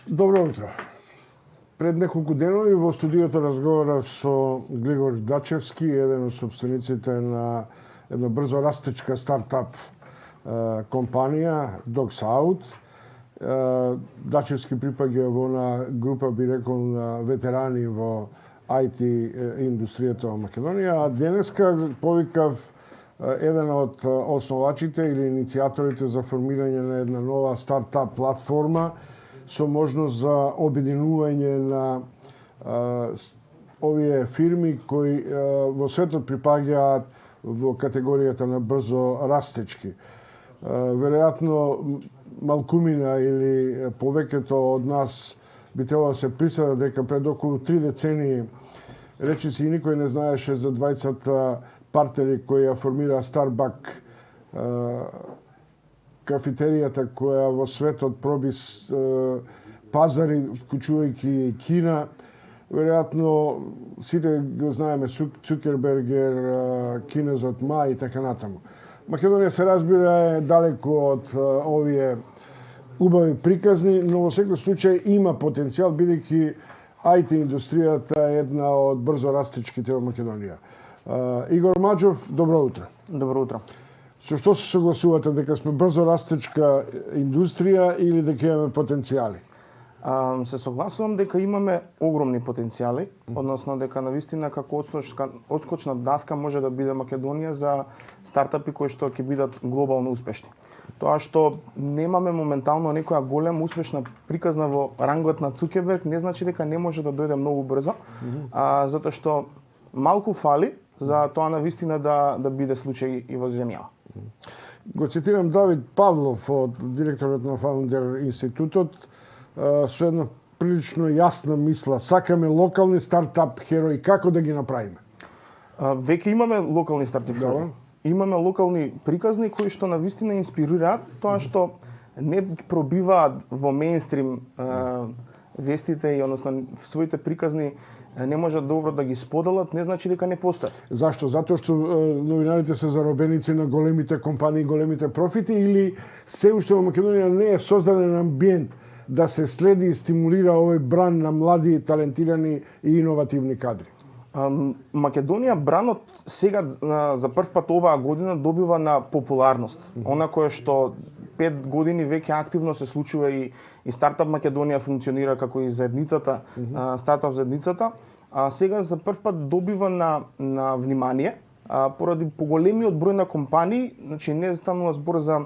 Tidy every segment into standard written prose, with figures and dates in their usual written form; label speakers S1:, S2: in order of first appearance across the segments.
S1: Добро утро. Пред неколку денови во студиото разговарав со Глигор Дачевски, еден од собствениците на една брзо растечка стартап компанија DogsOut. Дачевски припаѓа во на група, би рекол, на ветерани во IT индустријата во Македонија, а денеска повикав еден од основачите или иницијаторите за формирање на една нова стартап платформа со можност за обединување на овие фирми кои во светот припаѓаат во категоријата на брзо растечки. Веројатно малкумина или повеќето од нас би требало да се присада дека пред околу 3 децении речиси и никој не знаеше за двајцата партнери кои ја формира Starbucks, кафетеријата која во светот проби пазари, вклучувајќи Кина. Веројатно сите го знаеме Цукербергер, кинезот Ма и така натаму. Македонија се разбира е далеко од овие убави приказни, но во секој случај има потенцијал, бидејќи IT индустријата е една од брзо растечките во Македонија. Игор Маџов, добро утро.
S2: Добро утро.
S1: Со што се согласувате, дека сме брзо растечка индустрија или дека имаме потенцијали?
S2: Се согласувам дека имаме огромни потенцијали, односно дека навистина како одскочна даска може да биде Македонија за стартапи кои што ќе бидат глобално успешни. Тоа што немаме моментално некоја голема успешна приказна во рангот на Цукерберг не значи дека не може да дојде многу брзо, затоа што малку фали за тоа навистина да биде случај и во земјава.
S1: Го цитирам Давид Павлов, директорот на Фаундер институтот, со една прилично јасна мисла. Сакаме локални стартап херои, како да ги направиме?
S2: Веќе имаме локални стартап херои. Имаме локални приказни кои што навистина инспирираат тоа што не пробиваат во мејнстрим вестите и односно своите приказни не можат добро да ги споделат, не значи дека не постојат.
S1: Зашто? Затоа што новинарите се заробеници на големите компании, големите профити, или се уште во Македонија не е создаден амбиент да се следи и стимулира овој бран на млади, талентирани и иновативни кадри?
S2: Македонија бранот сега за прв пат оваа година добива на популарност. Она кое што 5 години веќе активно се случува и Стартап Македонија функционира како и заедницата, стартап заедницата, а сега за прв пат добива на внимание поради поголемиот број на компании, значи не станува збор за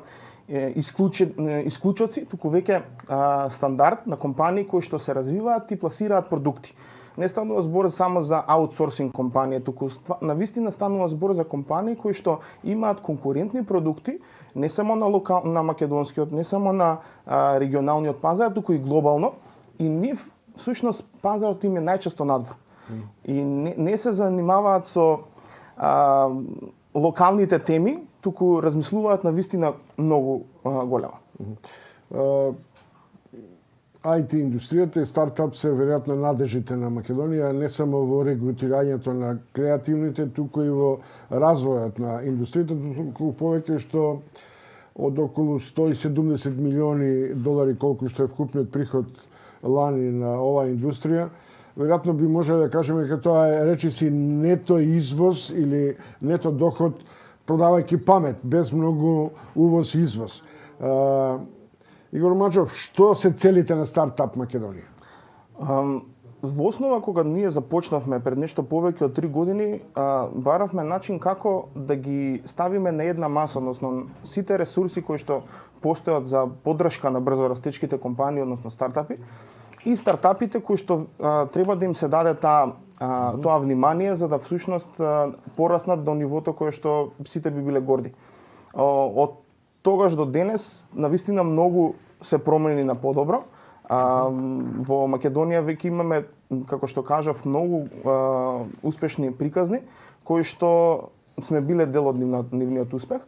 S2: исклучоци, туку веќе стандард на компании кои што се развиваат и пласираат продукти. Не станува збор само за аутсорсинг компанија, туку навистина станува збор за компании кои што имаат конкурентни продукти, не само на македонскиот, не само на регионалниот пазар, туку и глобално. И нив всушност пазарот им е најчесто надвор. И не се занимаваат со локалните теми, туку размислуваат навистина многу голема.
S1: IT индустријата и стартап се веројатно надежите на Македонија, не само во регрутирањето на креативните, туку и во развојот на индустријата, туку повеќе што од околу 170 милиони долари колку што е вкупниот приход лани на оваа индустрија, веројатно би можеле да кажеме дека тоа е речиси нето извоз или нето доход продавајќи памет, без многу увоз и извоз. Игор Маџов, што се целите на Стартап Македонија?
S2: Во основа, кога ние започнавме пред нешто повеќе од 3 години, баравме начин како да ги ставиме на една маса, односно сите ресурси кои што постојат за поддршка на брзо растечките компании, односно стартапи, и стартапите кои што треба да им се даде тоа внимание за да всушност пораснат до нивото кое што сите би биле горди. Од тогаш до денес навистина многу се промени на подобро. Во Македонија веќе имаме, како што кажав, многу успешни приказни кои што сме биле дел од нивниот успех.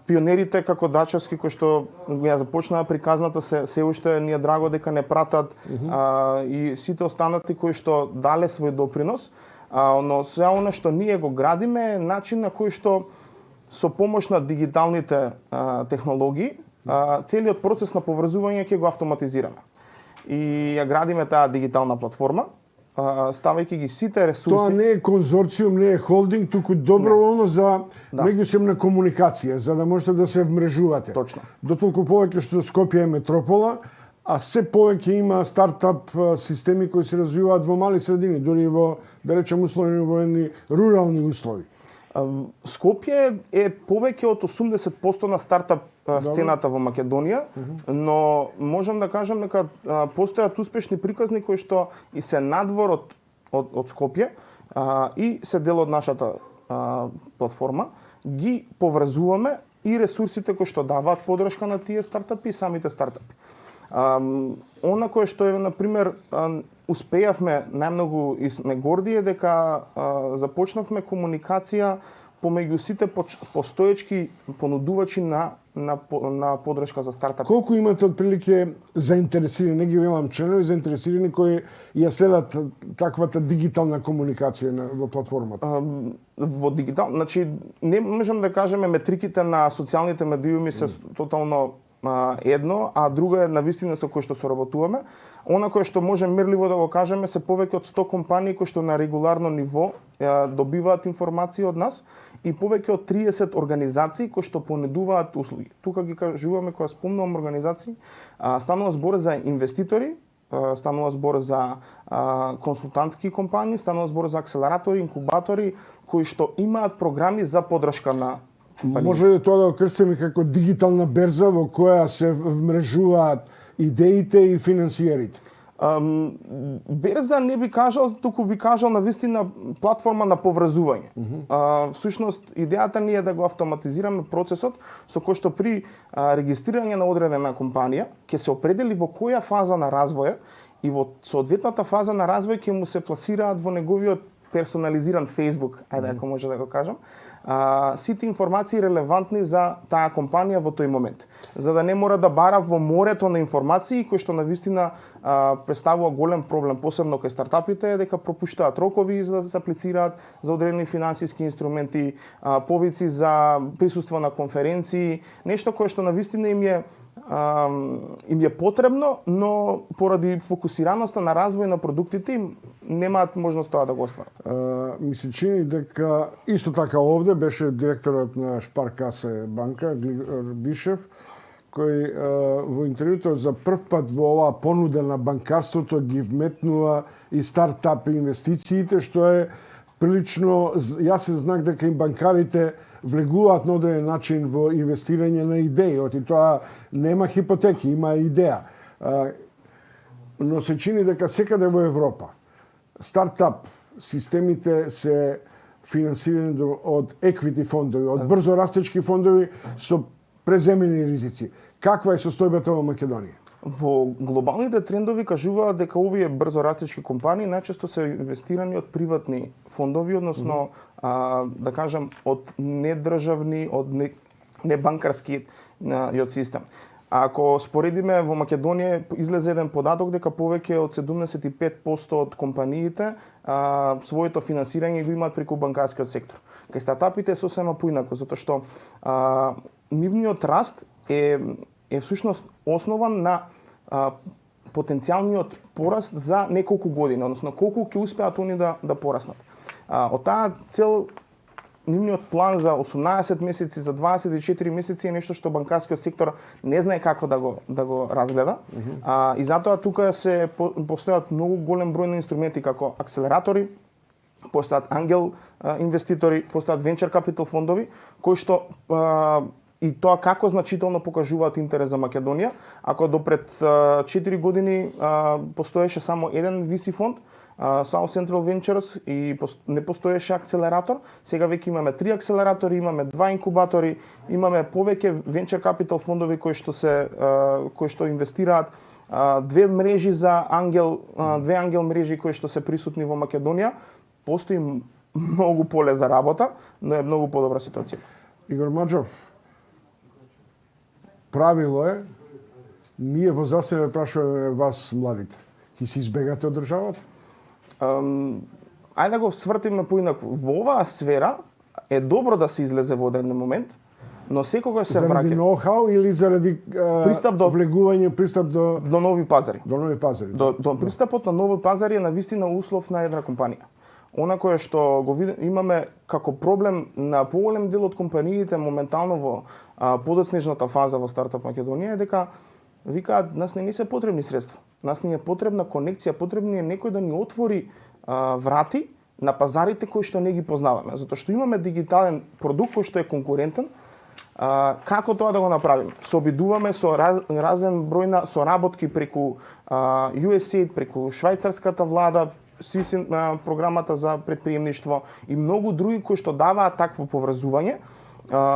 S2: Пионерите како Дачевски кои што ја започнаа приказната се уште ни е драго дека не пратат и сите останати кои што дале свој допринос, но се она што ние го градиме е начин на кој што со помош на дигиталните технологии целиот процес на поврзување ќе го автоматизираме. и ја градиме таа дигитална платформа, ставајќи ги сите
S1: Тоа
S2: ресурси.
S1: не е конзорциум, не е холдинг, туку доброволно за меѓусебна комуникација, за да можете да се вмрежувате.
S2: Точно.
S1: Дотолку повеќе што Скопје е метропола, а се повеќе има стартап системи кои се развиваат во мали средини, дури во, да речем, условни во едни рурални услови.
S2: Скопје е повеќе од 80% на стартап сцената во Македонија, но можам да кажам дека постојат успешни приказни кои што и се надвор од Скопје и се дел од нашата платформа, ги поврзуваме и ресурсите кои што даваат подршка на тие стартапи и самите стартапи. Она кое што е, например, успеавме најмногу и сме горди е дека започнавме комуникација помеѓу сите постоечки понудувачи на подршка за стартап.
S1: Колку имате отприлике заинтересирани, не ги велам членови, заинтересирани кои ја следат таквата дигитална комуникација во платформата?
S2: Во дигитал, значи не можам да кажеме метриките на социјалните медиуми се тотално едно, а друго е навистина со кој што соработуваме. Она кое што може мерливо да го кажеме се повеќе од 100 компании кои што на регуларно ниво добиваат информации од нас и повеќе од 30 организации кои што понудуваат услуги. Тука ги кажуваме кога спомнувам организации, станува збор за инвеститори, станува збор за консултантски компании, станува збор за акселератори, инкубатори кои што имаат програми за подршка на компании.
S1: Може ли тоа да го крстиме како дигитална берза во која се вмрежуваат идеите и финансиерите?
S2: Берза не би кажал, туку би кажал навистина платформа на поврзување. Всушност, идејата ни е да го автоматизираме процесот со кој што при регистрирање на одредена компанија ќе се определи во која фаза на развој и во соодветната фаза на развој ќе му се пласираат во неговиот персонализиран Facebook, ајде ако може да го кажам, сите информации релевантни за таа компанија во тој момент. За да не мора да бара во морето на информации кои што навистина представува голем проблем, посебно кај стартапите, е дека пропуштаат рокови за да се аплицираат за одредени финансиски инструменти, повици за присуство на конференции, нешто кое што навистина им е потребно, но поради фокусираноста на развој на продуктите им немаат можност тоа да го остварат.
S1: Ми се чини дека исто така овде беше директорот на Шпаркасе банка Глигор Бишев, кој во интервјуто за прв пат во оваа понуда на банкарството ги вметнува и стартап инвестициите, што е прилично јасен знак дека и банкарите влегуваат на одреден начин во инвестирање на идеи, оти тоа нема хипотеки, има идеја. Но се чини дека секаде во Европа стартап системите се финансирани од еквити фондови, од брзо растечки фондови со преземени ризици. Каква е состојбата во Македонија?
S2: Во глобалните трендови кажуваат дека овие брзо растечки компании најчесто се инвестирани од приватни фондови, односно да кажам од недржавни, од небанкарски од систем. Ако споредиме во Македонија излезе еден податок дека повеќе од 75% од компаниите своето финансирање го имаат преку банкарскиот сектор. Кај стартапите е сосема поинако, затоа што нивниот раст е всушност основан на потенцијалниот пораст за неколку години, односно колку ќе успеат они да пораснат. Од таа цел нивниот план за 18 месеци, за 24 месеци е нешто што банкарскиот сектор не знае како да го разгледа. И затоа тука се постојат многу голем број на инструменти како акселератори, постојат ангел инвеститори, постојат венчер капитал фондови кои што и тоа како значително покажуваат интерес за Македонија. Ако до пред 4 години постоеше само еден VC фонд, South Central Ventures, и не постоеше акселератор, сега веќе имаме 3 акселератори, имаме 2 инкубатори, имаме повеќе венчер капитал фондови кои што инвестираат, две мрежи за ангел, две ангел мрежи кои што се присутни во Македонија. Постои многу поле за работа, но е многу подобра ситуација.
S1: Игор Маџов, правило е, ние во заседание прашуваме вас младите, ќе се избегате од државата?
S2: Ајде да го свртиме поинаку. Во оваа сфера е добро да се излезе во одреден момент, Но секогаш се
S1: заради
S2: враќа
S1: ноу-хау или заради
S2: Пристап до-
S1: влегување, пристап до
S2: нови пазари.
S1: нови пазари.
S2: До пристапот на нови пазари е навистина услов на една компанија. Она кое што го имаме како проблем на поголем дел од компаниите моментално во подоцнежната фаза во стартап Македонија е дека викаат нас не ни се потребни средства. Нас ни е потребна конекција, потребни е некој да ни отвори врати на пазарите кои што не ги познаваме, затоа што имаме дигитален продукт кој што е конкурентен. Како тоа да го направиме? Се обидуваме со разен број на соработки преку USAID, преку швајцарската влада, програмата за предприемништво и многу други кои што даваат такво поврзување,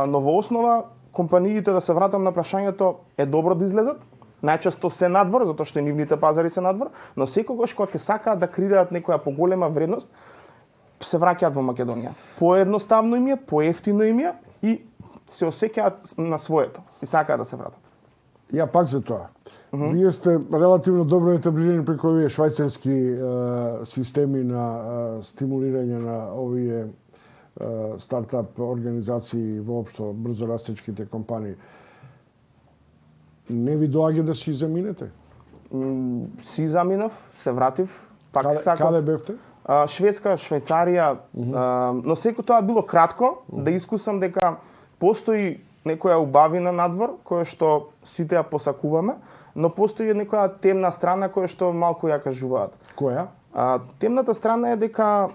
S2: но во основа компаниите, да се вратам на прашањето, е добро да излезат. Најчесто се надвор, затоа што нивните пазари се надвор, но секогаш кога ќе сакаат да креираат некоја поголема вредност, се враќаат во Македонија. Поедноставно им е, поевтино им е и се осеќаат на своето и сакаат да се вратат.
S1: Ја пак за тоа. Вие сте релативно добро етаблирани преку овие швајцарски системи на стимулирање на овие стартап организации, воопшто брзорастечките компании. Не ви доаѓа да си заминете?
S2: Си заминав, се вратив, пак сакав.
S1: Каде бевте?
S2: Шведска, Швајцарија, но секој тоа било кратко, да искусам дека постои некоја убавина надвор, која што сите ја посакуваме, но постои некоја темна страна која што малку ја кажуваат.
S1: Која?
S2: Темната страна е дека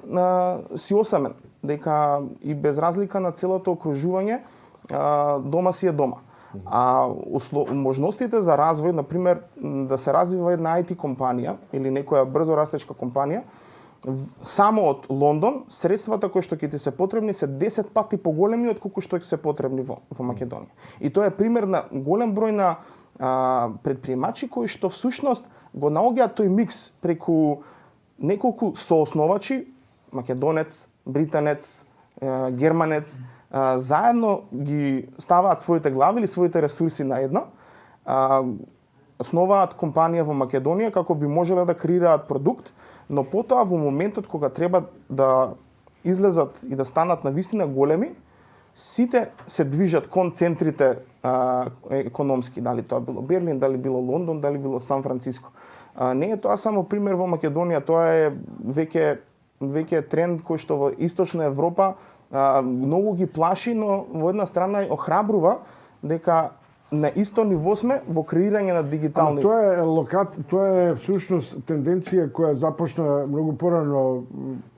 S2: си осамен, дека и без разлика на целото окружување, дома си е дома. Можностите за развој, например, да се развива една IT компанија или некоја брзо растечка компанија, само од Лондон, средствата кои што ќе ти се потребни се 10 пати поголеми од колку што ќе се потребни во Македонија. И тоа е пример на голем број на предприемачи кои што всушност го наоѓаат тој микс преку неколку соосновачи, македонец, британец, германец, заедно ги ставаат своите глави или своите ресурси на едно, основаат компанија во Македонија како би можеле да креираат продукт, но потоа во моментот кога треба да излезат и да станат навистина големи, сите се движат кон центрите економски, дали тоа било Берлин, дали било Лондон, дали било Сан Франциско. Не е тоа само пример во Македонија, тоа е веќе тренд кој што во Источна Европа многу ги плаши, но во една страна охрабрува дека на исто ниво сме во креирање на дигитални.
S1: Тоа е всушност тенденција која започна многу порано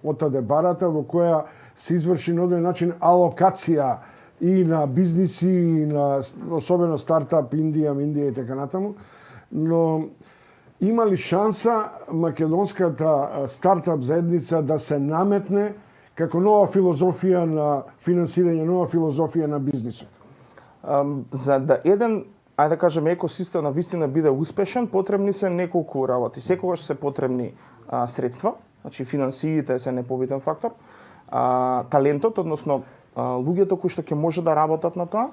S1: отаде барата, во која се изврши на оден начин алокација и на бизниси, и на особено стартап Индија и така натаму, но има ли шанса македонската стартап заедница да се наметне како нова филозофија на финансирање, нова филозофија на бизнисот?
S2: За да еден, ајде да кажеме, екосистем на вистина биде успешен, потребни се неколку работи. Секогаш се потребни средства, значи финансиите се непобитен фактор, талентот, односно луѓето кои што ќе може да работат на тоа,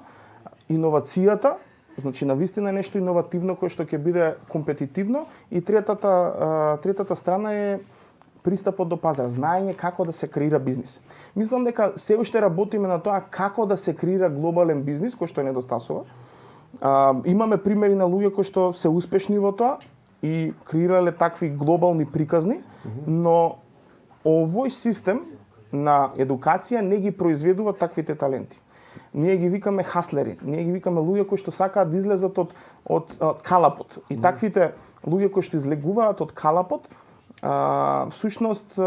S2: иновацијата, значи на вистина нешто иновативно кое што ќе биде компетитивно, и третата страна е пристапот до пазар, знаење како да се креира бизнис. Мислам дека се уште работиме на тоа како да се креира глобален бизнис, кој што е недостасува. Имаме примери на луѓе кои што се успешни во тоа и креирале такви глобални приказни, но овој систем на едукација не ги произведува таквите таленти. Ние ги викаме хаслери, ние ги викаме луѓе кои што сакаат да излезат од калапот. И таквите луѓе кои што излегуваат од калапот, всушност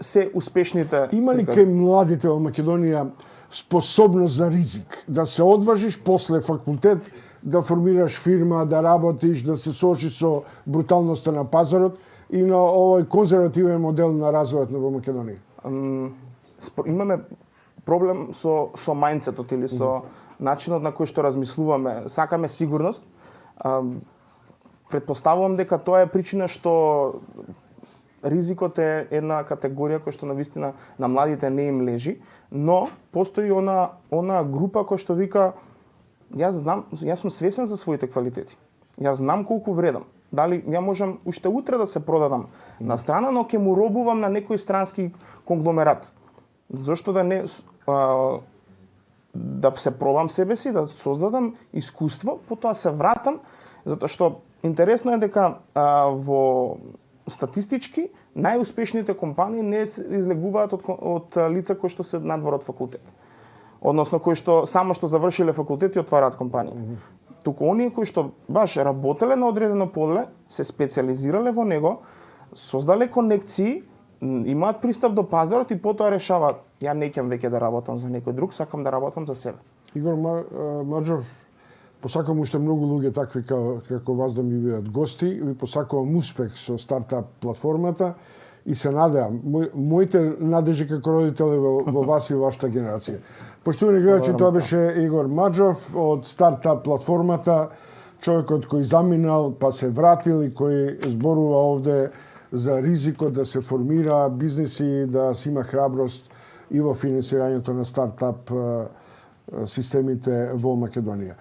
S2: се успешните.
S1: Има ли кај младите во Македонија способност за ризик? Да се одважиш после факултет, да формираш фирма, да работиш, да се соочиш со бруталноста на пазарот и на овој конзервативен модел на развојот во Македонија?
S2: Имаме проблем со мајндсетот или со начинот на кој што размислуваме. Сакаме сигурност. Предпоставувам дека тоа е причина што ризикот е една категорија која што навистина на младите не им лежи, но постои она група која што вика јас сум свесен за своите квалитети. Јас знам колку вредам. Дали ја можам уште утре да се продадам на страна, но ќе му робувам на некој странски конгломерат. Зошто да не да се пробам себе си, да создадам искуство, потоа се вратам, затоа што интересно е дека во статистички најуспешните компании не излегуваат од лица кои што се надвор од факултет. Односно кои што само што завршиле факултет и отвараат компании. Туку оние кои што баш работеле на одредено поле, се специализирале во него, создале конекции, имаат пристап до пазарот и потоа решаваат, ја неќам веќе да работам за некој друг, сакам да работам за себе.
S1: Игор Маџов, посакувам уште многу луѓе такви како вас да ми бидат гости, ви посакувам успех со стартап платформата и се надевам, моите надежи како родители во вас и вашата генерација. Поштовани гледачи, тоа беше Игор Маџов од стартап платформата, човекот кој заминал па се вратил и кој зборува овде за ризикот да се формира бизнеси, да се има храброст и во финансирањето на стартап системите во Македонија.